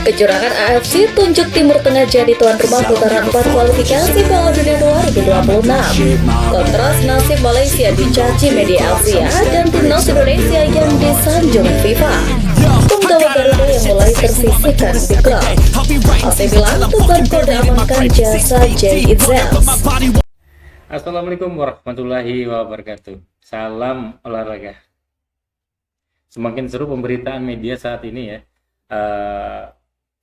Kejuaraan AFC tunjuk Timur Tengah jadi tuan rumah putaran 4 kualifikasi Piala Dunia 2026. Kontras nasib Malaysia dicaci media Asia dan timnas Indonesia yang disanjung FIFA. Penggawa Garuda yang mulai tersisihkan di klub. AC Milan tukar kode amankan jasa Jay Itzels. Assalamualaikum warahmatullahi wabarakatuh. Salam olahraga. Semakin seru pemberitaan media saat ini ya.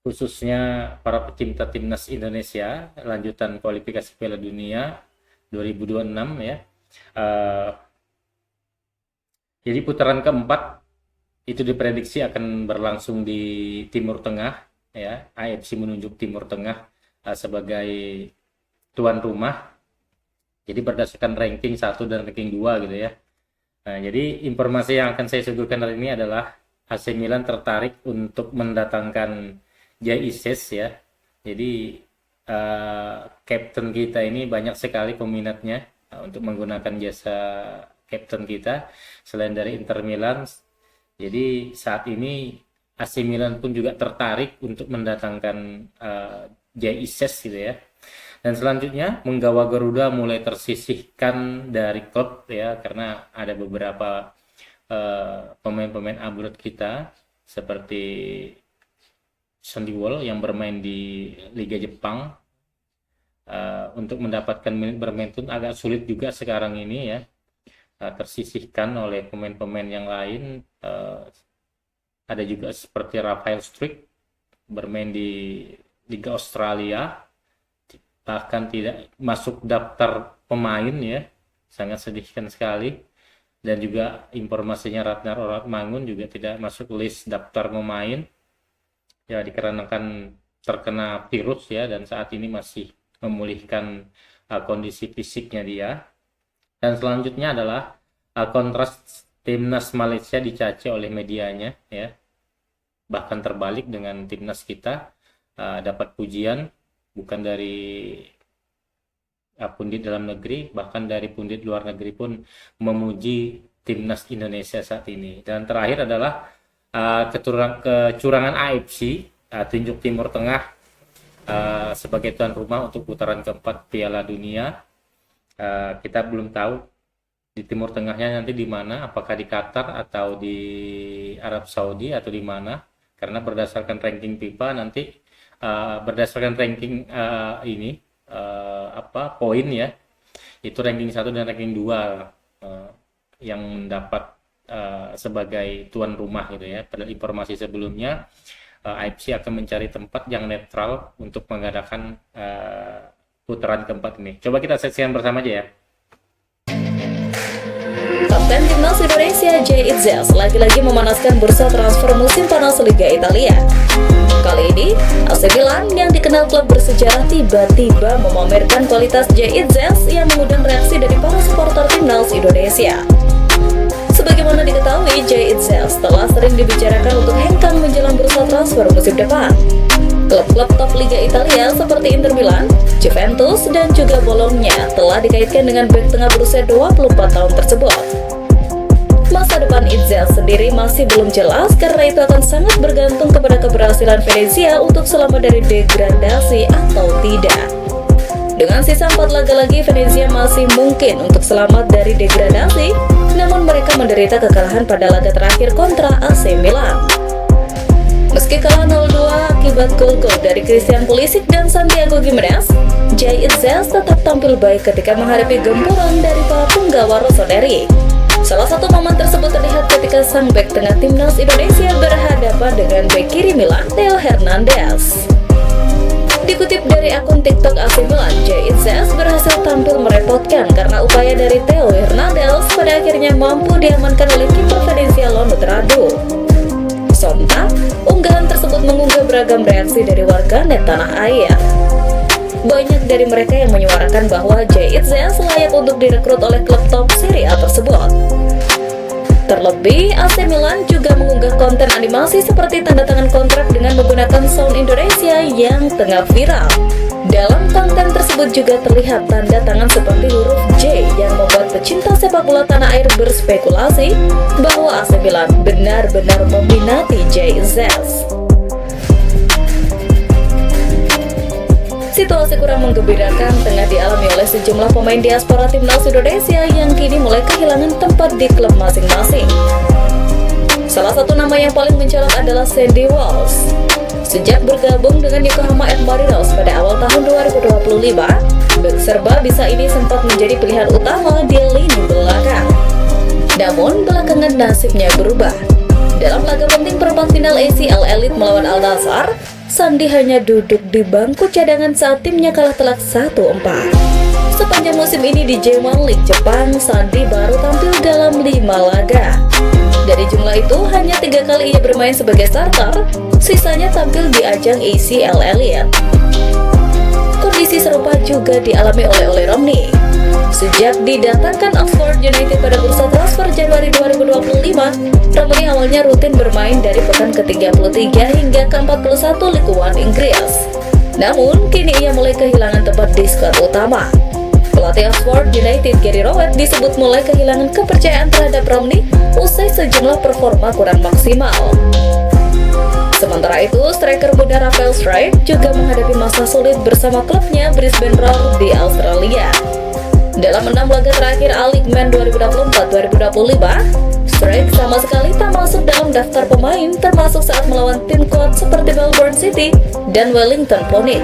Khususnya para pecinta timnas Indonesia lanjutan kualifikasi Piala Dunia 2026 ya. Jadi putaran keempat itu diprediksi akan berlangsung di Timur Tengah ya. AFC menunjuk Timur Tengah sebagai tuan rumah. Jadi berdasarkan ranking 1 dan ranking 2 gitu ya. Nah, jadi informasi yang akan saya suguhkan hari ini adalah AC Milan tertarik untuk mendatangkan Jay Itzels ya. Jadi kapten kita ini banyak sekali peminatnya untuk menggunakan jasa kapten kita selain dari Inter Milan. Jadi saat ini AC Milan pun juga tertarik untuk mendatangkan Jay Itzels gitu ya. Dan selanjutnya menggawa Garuda mulai tersisihkan dari klub ya, karena ada beberapa pemain-pemain abroad kita seperti Sandy Wall yang bermain di Liga Jepang. Untuk mendapatkan menit bermain pun agak sulit juga sekarang ini ya, tersisihkan oleh pemain-pemain yang lain. Ada juga seperti Rafael Struijk bermain di Liga Australia, bahkan tidak masuk daftar pemain ya, sangat sedihkan sekali. Dan juga informasinya Ratnar Oratmangun juga tidak masuk list daftar pemain ya, dikarenakan terkena virus ya, dan saat ini masih memulihkan kondisi fisiknya dia. Dan selanjutnya adalah kontras timnas Malaysia dicaci oleh medianya ya, bahkan terbalik dengan timnas kita. Dapat pujian bukan dari pundit dalam negeri, bahkan dari pundit luar negeri pun memuji timnas Indonesia saat ini. Dan terakhir adalah kecurangan AFC, tunjuk Timur Tengah sebagai tuan rumah untuk putaran keempat Piala Dunia. Kita belum tahu di Timur Tengahnya nanti di mana, apakah di Qatar atau di Arab Saudi atau di mana, karena berdasarkan ranking FIFA nanti berdasarkan ranking poin ya, itu ranking 1 dan ranking 2 yang mendapat sebagai tuan rumah gitu ya. Pada informasi sebelumnya AFC akan mencari tempat yang netral untuk mengadakan putaran keempat ini. Coba kita saksikan bersama aja ya. Kapten timnas Indonesia Jay Itzels lagi-lagi memanaskan bursa transfer musim panas Liga Italia. Kali ini, AC Milan yang dikenal klub bersejarah tiba-tiba memamerkan kualitas Jay Itzels yang mengundang reaksi dari para supporter timnas Indonesia. Sebagaimana diketahui, Jay Itzels telah sering dibicarakan untuk hengkang menjelang bursa transfer musim depan. Klub-klub top Liga Italia seperti Inter Milan, Juventus, dan juga Bologna telah dikaitkan dengan bek tengah berusia 24 tahun tersebut. Masa depan Itzels sendiri masih belum jelas karena itu akan sangat bergantung kepada keberhasilan Venezia untuk selamat dari degradasi atau tidak. Dengan sisa 4 laga lagi, Venezia masih mungkin untuk selamat dari degradasi, namun mereka menderita kekalahan pada laga terakhir kontra AC Milan. Meski kalah 0-2 akibat gol-gol dari Christian Pulisic dan Santiago Gimenez, Jay Itzels tetap tampil baik ketika menghadapi gempuran dari para penggawa Rossoneri. Salah satu momen tersebut terlihat ketika sang bek tengah timnas Indonesia berhadapan dengan bek kiri Milan, Theo Hernandez. Dikutip dari akun TikTok AC Milan, Jay Itzels berhasil tampil merepotkan karena upaya dari Theo Hernandez pada akhirnya mampu diamankan oleh kiper Venezia Lone Terrado. Sontak, unggahan tersebut mengunggah beragam reaksi dari warganet tanah air. Banyak dari mereka yang menyuarakan bahwa Jay Itzels layak untuk direkrut oleh klub top Serie A tersebut. Terlebih, AC Milan juga mengunggah konten animasi seperti tanda tangan kontrak dengan menggunakan sound Indonesia yang tengah viral. Dalam konten tersebut juga terlihat tanda tangan seperti huruf J yang membuat pecinta sepak bola tanah air berspekulasi bahwa AC Milan benar-benar meminati Jay Itzels. kurang menggembirakan tengah dialami oleh sejumlah pemain diaspora timnas Indonesia yang kini mulai kehilangan tempat di klub masing-masing. Salah satu nama yang paling mencolok adalah Sandy Walsh. Sejak bergabung dengan Yokohama F. Marinos pada awal tahun 2025, bek serba bisa ini sempat menjadi pilihan utama di lini belakang. Namun belakangan nasibnya berubah. Dalam laga penting perempat final ACL Elite melawan Al-Nassr, Sandy hanya duduk di bangku cadangan saat timnya kalah telak 1-4. Sepanjang musim ini di J1 League Jepang, Sandy baru tampil dalam 5 laga. Dari jumlah itu, hanya 3 kali ia bermain sebagai starter, sisanya tampil di ajang ACL Elite. Kondisi serupa juga dialami oleh Ole Romney. Sejak didatangkan Oxford United pada bursa transfer Januari 2025, Romney awalnya rutin bermain dari pekan ke-33 hingga ke-41 Ligue 1 Inggris. Namun, kini ia mulai kehilangan tempat di skuad utama. Pelatih Oxford United Gary Rowett disebut mulai kehilangan kepercayaan terhadap Romney usai sejumlah performa kurang maksimal. Sementara itu, striker muda Rafael Struijk juga menghadapi masa sulit bersama klubnya Brisbane Roar di Australia. Dalam 6 laga terakhir A-League Men 2024-2025, Struijk sama sekali tak masuk dalam daftar pemain, termasuk saat melawan tim kuat seperti Melbourne City dan Wellington Phoenix.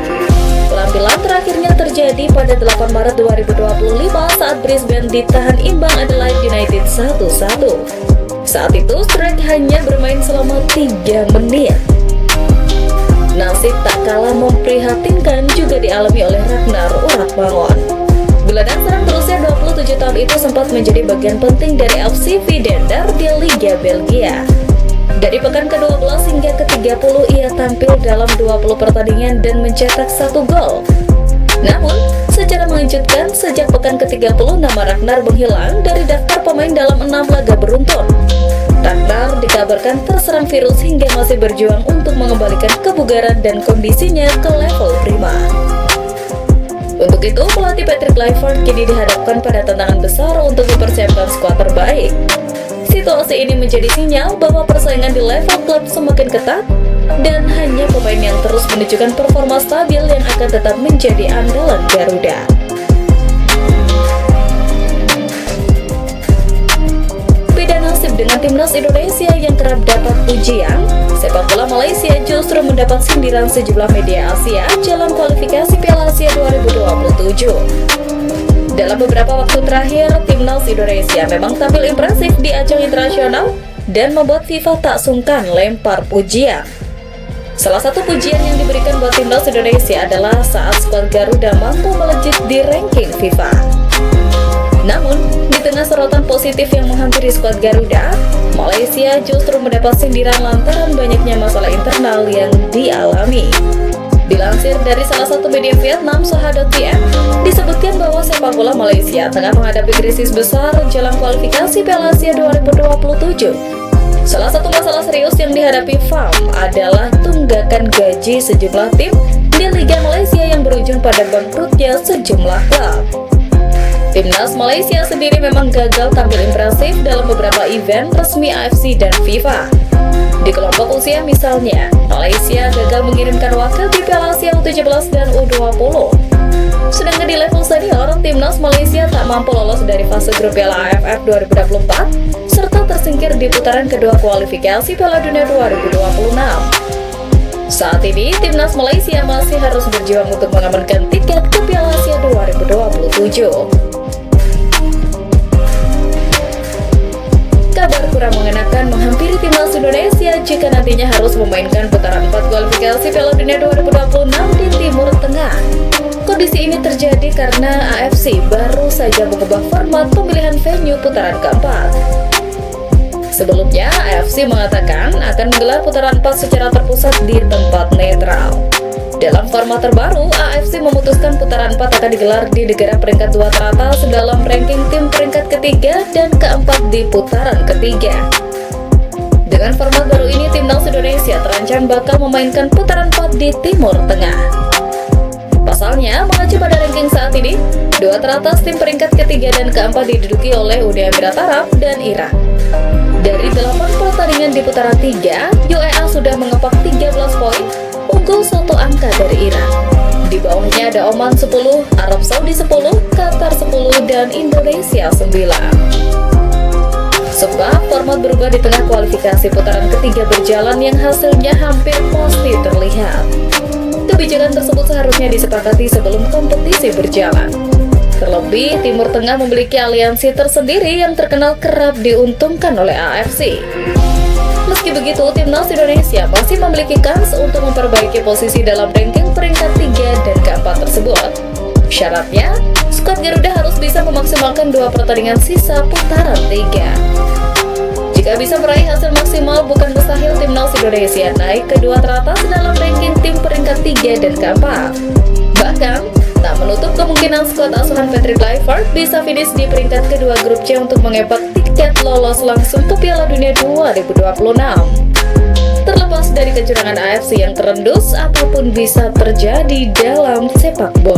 Penampilan terakhirnya terjadi pada 8 Maret 2025 saat Brisbane ditahan imbang Adelaide United 1-1. Saat itu, Struijk hanya bermain selama 3 menit. Nasib tak kalah memprihatinkan juga dialami oleh Ragnar Uratmangon. Gelandang serang berusia 27 tahun itu sempat menjadi bagian penting dari FC Vidender di Liga Belgia. Dari pekan ke-12 hingga ke-30 ia tampil dalam 20 pertandingan dan mencetak 1 gol. Namun, secara mengejutkan sejak pekan ke-30 nama Ragnar menghilang dari daftar pemain dalam 6 laga beruntun. Ragnar dikabarkan terserang virus hingga masih berjuang untuk mengembalikan kebugaran dan kondisinya ke level prima. Untuk itu, pelatih Patrick Clifford kini dihadapkan pada tantangan besar untuk mempersiapkan skuad terbaik. Situasi ini menjadi sinyal bahwa persaingan di level klub semakin ketat dan hanya pemain yang terus menunjukkan performa stabil yang akan tetap menjadi andalan Garuda. Beda nasib dengan timnas Indonesia yang kerap dapat pujian, sepak bola Malaysia justru mendapat sindiran sejumlah media Asia jelang kualifikasi Piala Asia 2027. Dalam beberapa waktu terakhir, timnas Indonesia memang tampil impresif di ajang internasional dan membuat FIFA tak sungkan lempar pujian. Salah satu pujian yang diberikan buat timnas Indonesia adalah saat skuad Garuda mampu melejit di ranking FIFA. Namun, di tengah sorotan positif yang menghampiri skuad Garuda, Malaysia justru mendapat sindiran lantaran banyaknya masalah internal yang dialami. Dilansir dari salah satu media Vietnam, Soha.tm, disebutkan bahwa sepak bola Malaysia tengah menghadapi krisis besar jelang kualifikasi Piala Asia 2027. Salah satu masalah serius yang dihadapi FAM adalah tunggakan gaji sejumlah tim di Liga Malaysia yang berujung pada bangkrutnya sejumlah klub. Timnas Malaysia sendiri memang gagal tampil impresif dalam beberapa event resmi AFC dan FIFA. Di kelompok usia misalnya, Malaysia gagal mengirimkan wakil di Piala Asia U17 dan U20. Sedangkan di level senior, timnas Malaysia tak mampu lolos dari fase grup Piala AFF 2024 serta tersingkir di putaran kedua kualifikasi Piala Dunia 2026. Saat ini, timnas Malaysia masih harus berjuang untuk mengamankan tiket ke Piala Asia 2027. Kabar kurang mengenakan menghampiri timnas Indonesia jika nantinya harus memainkan putaran 4 kualifikasi Piala Dunia 2026 di Timur Tengah. Kondisi ini terjadi karena AFC baru saja mengubah format pemilihan venue putaran keempat. Sebelumnya, AFC mengatakan akan menggelar putaran 4 secara terpusat di tempat netral. Dalam format terbaru, AFC memutuskan putaran 4 akan digelar di negara peringkat 2 teratas dalam ranking tim peringkat ketiga dan keempat di putaran ketiga. Dengan format baru ini, timnas Indonesia terancam bakal memainkan putaran 4 di Timur Tengah. Pasalnya, mengacu pada ranking saat ini, 2 teratas tim peringkat ketiga dan keempat diduduki oleh Uni Emirat Arab dan Irak. Dari 8 pertandingan di putaran 3, UEA sudah mengepak 13 poin, unggul 1 angka dari Irak. Di bawahnya grupnya ada Oman 10, Arab Saudi 10, Qatar 10, dan Indonesia 9. Sebab format berubah di tengah kualifikasi putaran ketiga berjalan yang hasilnya hampir pasti terlihat. Kebijakan tersebut seharusnya disepakati sebelum kompetisi berjalan. Terlebih, Timur Tengah memiliki aliansi tersendiri yang terkenal kerap diuntungkan oleh AFC. Meski begitu, Timnas Indonesia masih memiliki kans untuk memperbaiki posisi dalam ranking peringkat 3 dan keempat tersebut. Syaratnya, skuad Garuda harus bisa memaksimalkan 2 pertandingan sisa putaran 3. Jika bisa meraih hasil maksimal, bukan mustahil Timnas Indonesia naik ke 2 teratas dalam ranking tim peringkat 3 dan keempat. Bahkan, tak menutup kemungkinan skuad asuhan Patrick Kluivert bisa finish di peringkat kedua grup C untuk mengepak tiket lolos langsung ke Piala Dunia 2026. Terlepas dari kecurangan AFC yang terendus, apapun bisa terjadi dalam sepak bola.